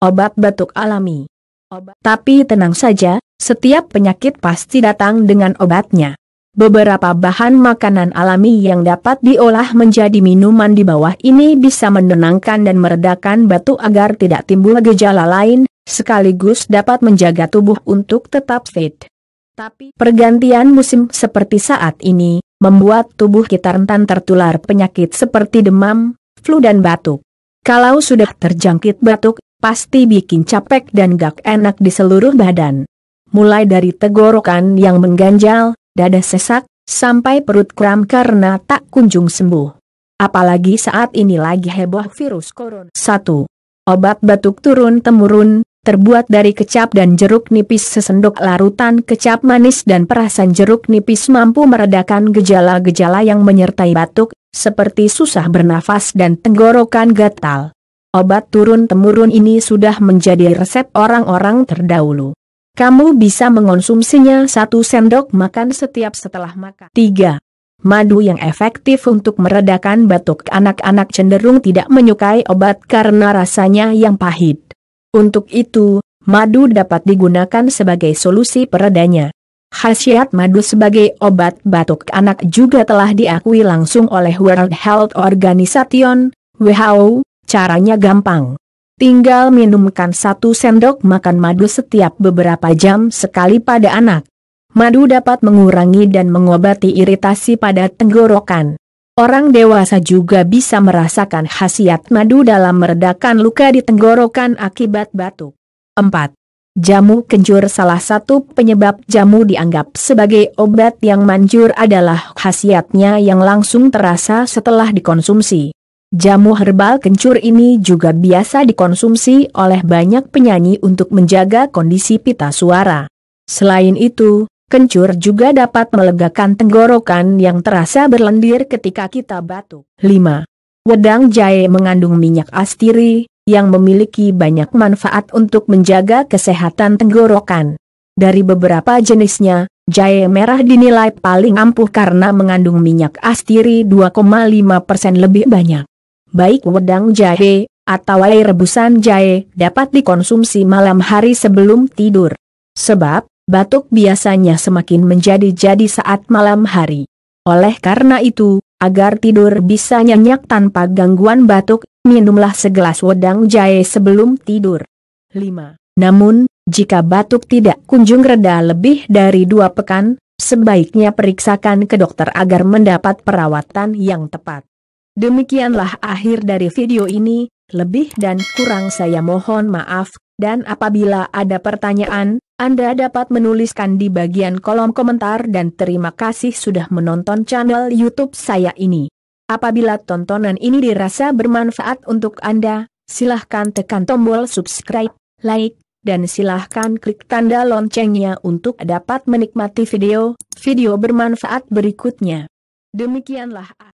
obat batuk alami. Tapi tenang saja, setiap penyakit pasti datang dengan obatnya. Beberapa bahan makanan alami yang dapat diolah menjadi minuman di bawah ini bisa menenangkan dan meredakan batuk agar tidak timbul gejala lain, sekaligus dapat menjaga tubuh untuk tetap fit. Tapi pergantian musim seperti saat ini, membuat tubuh kita rentan tertular penyakit seperti demam, flu dan batuk. Kalau sudah terjangkit batuk, pasti bikin capek dan gak enak di seluruh badan. Mulai dari tenggorokan yang mengganjal, dada sesak, sampai perut kram karena tak kunjung sembuh. Apalagi saat ini lagi heboh virus corona. 1. Obat batuk turun-temurun, terbuat dari kecap dan jeruk nipis. Sesendok larutan kecap manis dan perasan jeruk nipis mampu meredakan gejala-gejala yang menyertai batuk, seperti susah bernafas dan tenggorokan gatal. Obat turun-temurun ini sudah menjadi resep orang-orang terdahulu. Kamu bisa mengonsumsinya 1 sendok makan setiap setelah makan. 3. Madu yang efektif untuk meredakan batuk. Anak-anak cenderung tidak menyukai obat karena rasanya yang pahit. Untuk itu, madu dapat digunakan sebagai solusi peredanya. Khasiat madu sebagai obat batuk anak juga telah diakui langsung oleh World Health Organization, WHO. Caranya gampang. Tinggal minumkan 1 sendok makan madu setiap beberapa jam sekali pada anak. Madu dapat mengurangi dan mengobati iritasi pada tenggorokan. Orang dewasa juga bisa merasakan khasiat madu dalam meredakan luka di tenggorokan akibat batuk. 4. Jamu kencur. Salah satu penyebab jamu dianggap sebagai obat yang manjur adalah khasiatnya yang langsung terasa setelah dikonsumsi. Jamu herbal kencur ini juga biasa dikonsumsi oleh banyak penyanyi untuk menjaga kondisi pita suara. Selain itu, kencur juga dapat melegakan tenggorokan yang terasa berlendir ketika kita batuk. 5. Wedang jahe mengandung minyak astiri, yang memiliki banyak manfaat untuk menjaga kesehatan tenggorokan. Dari beberapa jenisnya, jahe merah dinilai paling ampuh karena mengandung minyak astiri 2,5% lebih banyak. Baik wedang jahe, atau air rebusan jahe, dapat dikonsumsi malam hari sebelum tidur. Sebab, batuk biasanya semakin menjadi-jadi saat malam hari. Oleh karena itu, agar tidur bisa nyenyak tanpa gangguan batuk, minumlah segelas wedang jahe sebelum tidur. 5. Namun, jika batuk tidak kunjung reda lebih dari 2 pekan, sebaiknya periksakan ke dokter agar mendapat perawatan yang tepat. Demikianlah akhir dari video ini, lebih dan kurang saya mohon maaf, dan apabila ada pertanyaan, Anda dapat menuliskan di bagian kolom komentar dan terima kasih sudah menonton channel YouTube saya ini. Apabila tontonan ini dirasa bermanfaat untuk Anda, silahkan tekan tombol subscribe, like, dan silahkan klik tanda loncengnya untuk dapat menikmati video bermanfaat berikutnya. Demikianlah.